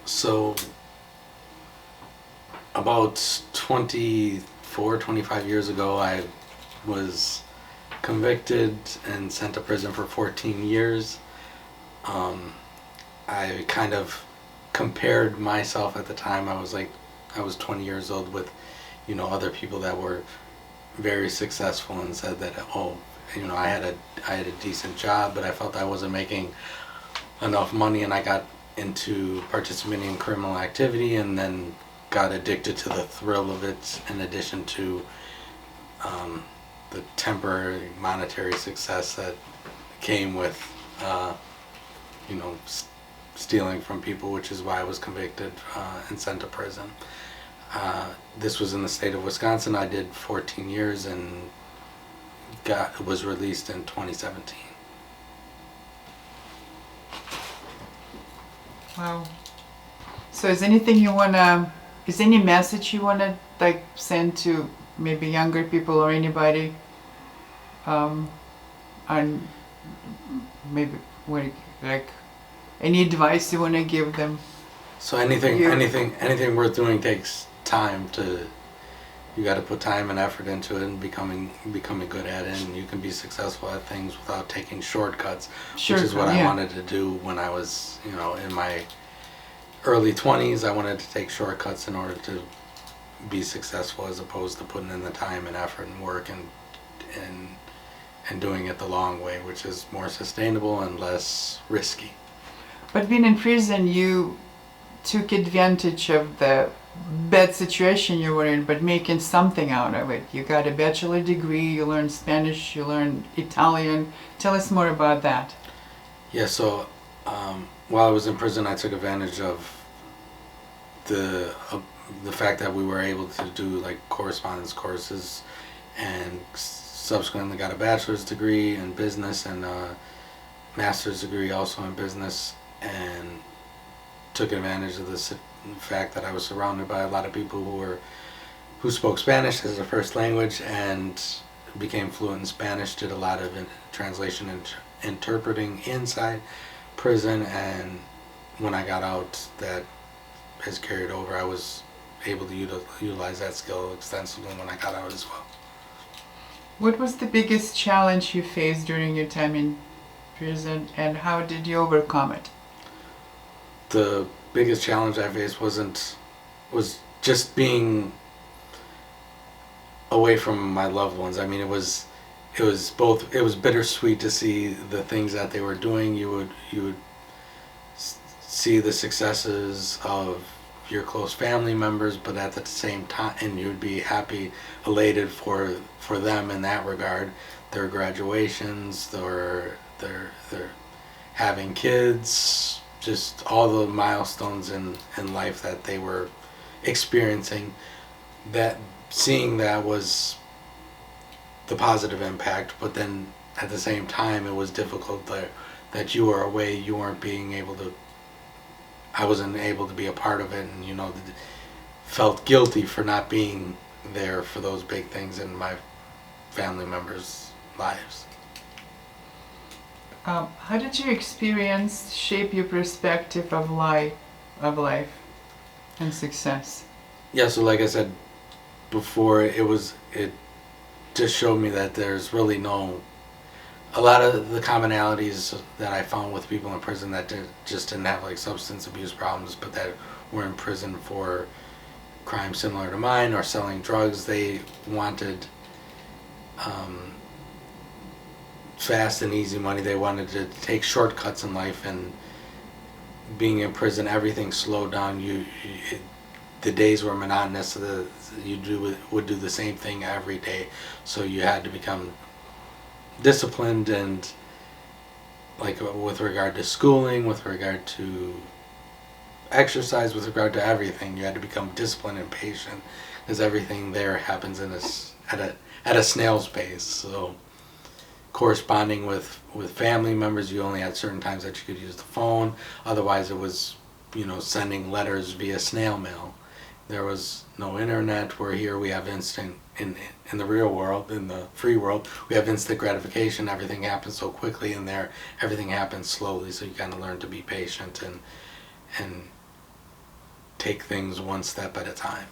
So about 25 years ago, I was convicted and sent to prison for 14 years. Um, I kind of compared myself at the time. I was 20 years old with, other people that were very successful, and said that, oh, I had a decent job, but I felt I wasn't making enough money, and I got into participating in criminal activity, and then got addicted to the thrill of it, in addition to um, the temporary monetary success that came with, you know, stealing from people, which is why I was convicted and sent to prison. This was in the state of Wisconsin. I did 14 years and was released in 2017. Wow. So is any message you wanna send to maybe younger people or anybody? On maybe any advice you wanna give them? So anything worth doing takes time to. You got to put time and effort into it, and becoming good at it, and you can be successful at things without taking shortcuts, which is what I wanted to do when I was, in my early 20s. I wanted to take shortcuts in order to be successful, as opposed to putting in the time and effort and work and doing it the long way, which is more sustainable and less risky. But being in prison, you took advantage of the bad situation you were in, but making something out of it. You got a bachelor degree, you learned Spanish, you learned Italian. Tell us more about that. Yeah, so while I was in prison, I took advantage of the fact that we were able to do correspondence courses, and subsequently got a bachelor's degree in business and a master's degree also in business, and took advantage of the fact that I was surrounded by a lot of people who spoke Spanish as their first language, and became fluent in Spanish. Did a lot of translation and interpreting inside prison, and when I got out, that has carried over. I was able to utilize that skill extensively when I got out as well. What was the biggest challenge you faced during your time in prison, and how did you overcome it? The biggest challenge I faced was just being away from my loved ones. I mean, it was bittersweet to see the things that they were doing. You would see the successes of your close family members, but at the same time, and you'd be happy, elated for them in that regard. Their graduations, their having kids, just all the milestones in life that they were experiencing. That seeing that was the positive impact, but then at the same time it was difficult that you were away, you weren't being able to. I wasn't able to be a part of it, and felt guilty for not being there for those big things in my family members' lives. How did your experience shape your perspective of life and success? Yeah, so like I said before, it just showed me that there's really a lot of the commonalities that I found with people in prison that just didn't have substance abuse problems, but that were in prison for crimes similar to mine or selling drugs. They wanted fast and easy money. They wanted to take shortcuts in life, and being in prison, everything slowed down. The days were monotonous. Would do the same thing every day, so you had to become disciplined, and with regard to schooling, with regard to exercise, with regard to everything, you had to become disciplined and patient, because everything there happens at a snail's pace. So corresponding with family members, you only had certain times that you could use the phone. Otherwise it was sending letters via snail mail. There was no internet, where here we have instant, in the real world, in the free world, we have instant gratification. Everything happens so quickly, and there everything happens slowly, so you kind of learn to be patient and take things one step at a time.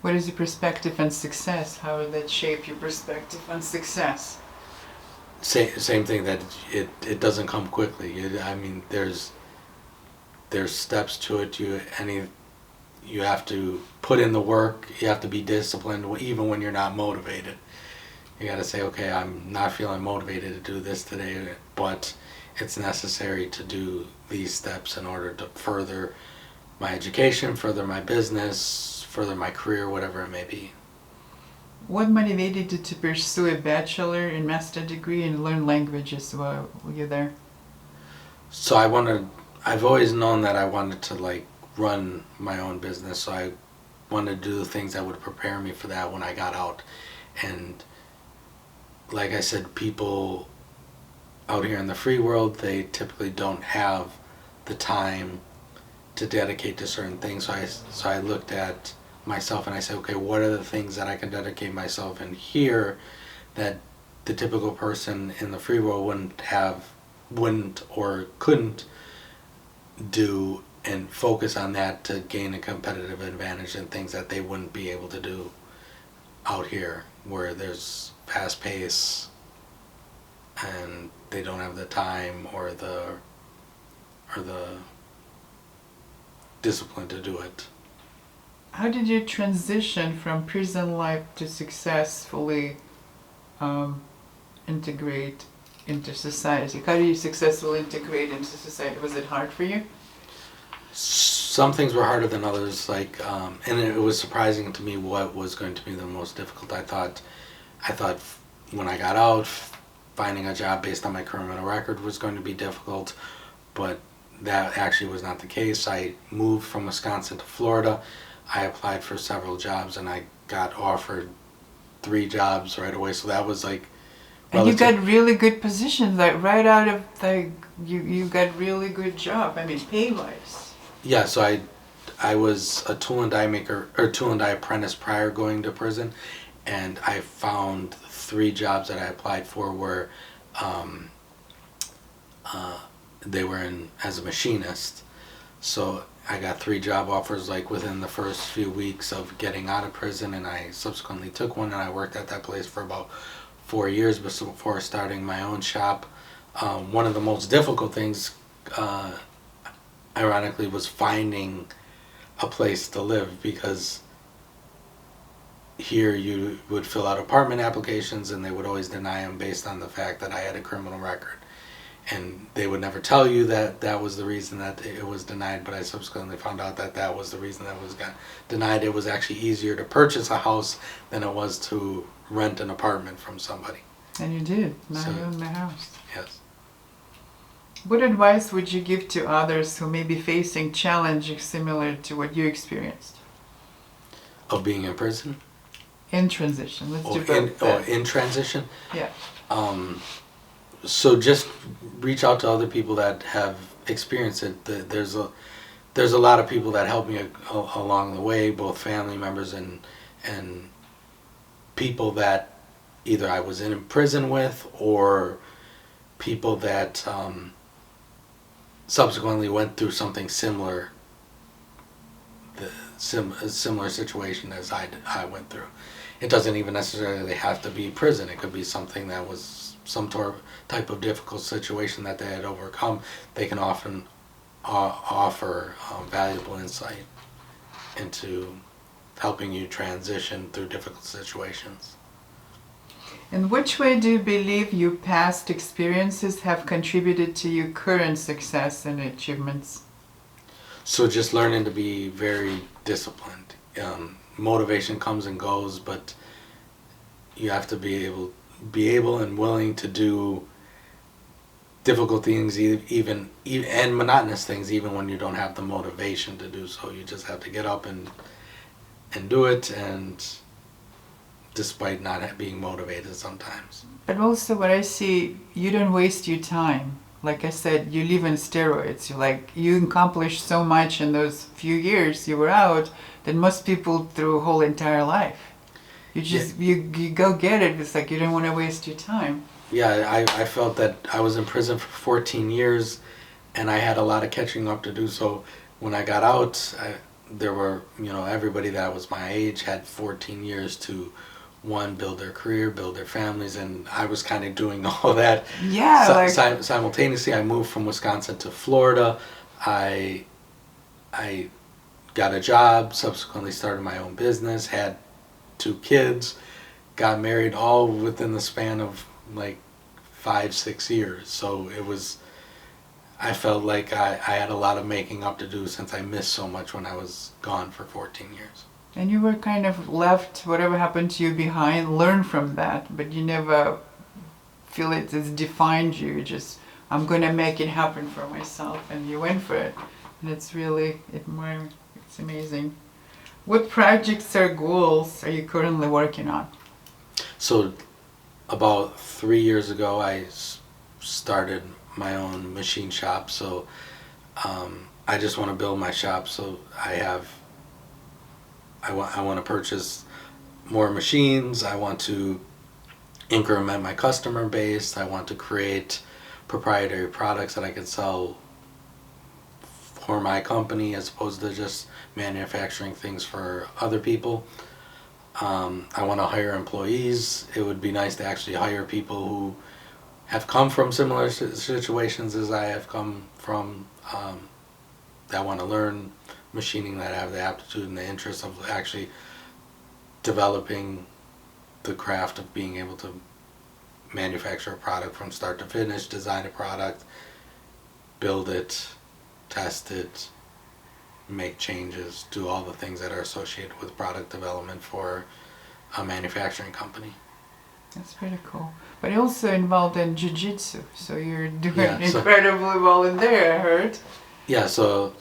What is your perspective on success? How will that shape your perspective on success? Same thing, that it doesn't come quickly. I mean, there's steps to it. You have to put in the work. You have to be disciplined even when you're not motivated. You got to say, okay, I'm not feeling motivated to do this today, but it's necessary to do these steps in order to further my education, further my business, further my career, whatever it may be. What motivated you to pursue a bachelor and master degree and learn languages while you're there? So I've always known that I wanted to like run my own business, so I wanted to do the things that would prepare me for that when I got out. And like I said, people out here in the free world, they typically don't have the time to dedicate to certain things. So I looked at myself and I said, okay, what are the things that I can dedicate myself in here that the typical person in the free world wouldn't or couldn't do, and focus on that to gain a competitive advantage in things that they wouldn't be able to do out here, where there's fast pace and they don't have the time or the discipline to do it. How did you transition from prison life to successfully integrate into society? How do you successfully integrate into society? Was it hard for you? Some things were harder than others, and it was surprising to me what was going to be the most difficult. I thought when I got out, finding a job based on my criminal record was going to be difficult, but that actually was not the case. I moved from Wisconsin to Florida. I applied for several jobs and I got offered 3 jobs right away. So that was like, and you got really good positions, like right out of you got really good job. I mean, pay wise. Yeah. So I was a tool and die maker or tool and die apprentice prior going to prison, and I found 3 jobs that I applied for were they were in as a machinist. So I got 3 job offers like within the first few weeks of getting out of prison, and I subsequently took one, and I worked at that place for about 4 years before starting my own shop. One of the most difficult things, ironically, was finding a place to live, because here you would fill out apartment applications and they would always deny them based on the fact that I had a criminal record. And they would never tell you that that was the reason that it was denied, but I subsequently found out that that was the reason that it was denied. It was actually easier to purchase a house than it was to rent an apartment from somebody. And you did. Now you own the house. Yes. What advice would you give to others who may be facing challenges similar to what you experienced? Of being in prison? In transition. Let's do both. In transition? Yeah. So just reach out to other people that have experienced it. There's a lot of people that helped me along the way, both family members and people that either I was in prison with, or people that subsequently went through something similar, a similar situation as I went through. It doesn't even necessarily have to be prison. It could be something that was some type of difficult situation that they had overcome. They can often offer valuable insight into helping you transition through difficult situations. In which way do you believe your past experiences have contributed to your current success and achievements? So just learning to be very disciplined. Motivation comes and goes, but you have to be able and willing to do difficult things, even and monotonous things, even when you don't have the motivation to do so. You just have to get up and do it, and despite not being motivated sometimes. But also what I see, you don't waste your time. Like I said, you live on steroids. You accomplished so much in those few years you were out that most people through a whole entire life. You just, you go get it. It's like you don't want to waste your time. Yeah, I felt that I was in prison for 14 years and I had a lot of catching up to do. So when I got out, there were, everybody that was my age had 14 years to, one, build their career, build their families, and I was kind of doing all that Yeah, like simultaneously. I moved from Wisconsin to Florida. I got a job, subsequently started my own business, had two kids, got married, all within the span of like 5, 6 years. So I felt like I had a lot of making up to do since I missed so much when I was gone for 14 years. and you were kind of left whatever happened to you behind, learn from that, but you never feel it has defined you. Just I'm gonna make it happen for myself, and you went for it, and it's really admiring. It's amazing. What projects or goals are you currently working on? So about 3 years ago, I started my own machine shop. So I just want to build my shop. So I want to purchase more machines. I want to increment my customer base. I want to create proprietary products that I can sell for my company as opposed to just manufacturing things for other people. I want to hire employees. It would be nice to actually hire people who have come from similar situations as I have come from, that want to learn machining, that have the aptitude and the interest of actually developing the craft of being able to manufacture a product from start to finish, design a product, build it, test it, make changes, do all the things that are associated with product development for a manufacturing company. That's pretty cool. But you're also involved in jiu-jitsu, so you're doing Yeah, so- incredibly well in there, I heard. Yeah, so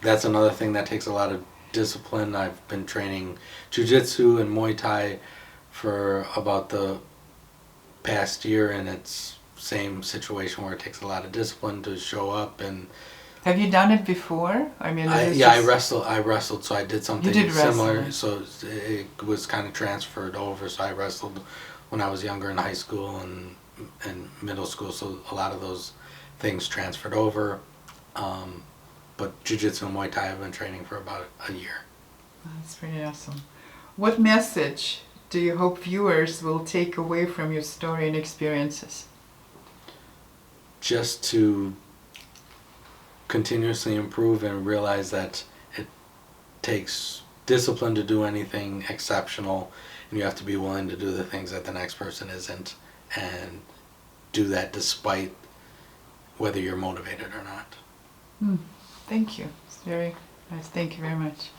that's another thing that takes a lot of discipline. I've been training jiu-jitsu and Muay Thai for about the past year, and it's same situation where it takes a lot of discipline to show up. And Have you done it before? I mean, is it I just- wrestled, so I did something did wrestle, similar. right. So it was kind of transferred over. So I wrestled when I was younger in high school and middle school. So a lot of those things transferred over. But jiu-jitsu and Muay Thai I've been training for about a year. That's pretty awesome. What message do you hope viewers will take away from your story and experiences? Just to continuously improve and realize that it takes discipline to do anything exceptional, and you have to be willing to do the things that the next person isn't, and do that despite whether you're motivated or not. Thank you. It's very nice. Thank you very much.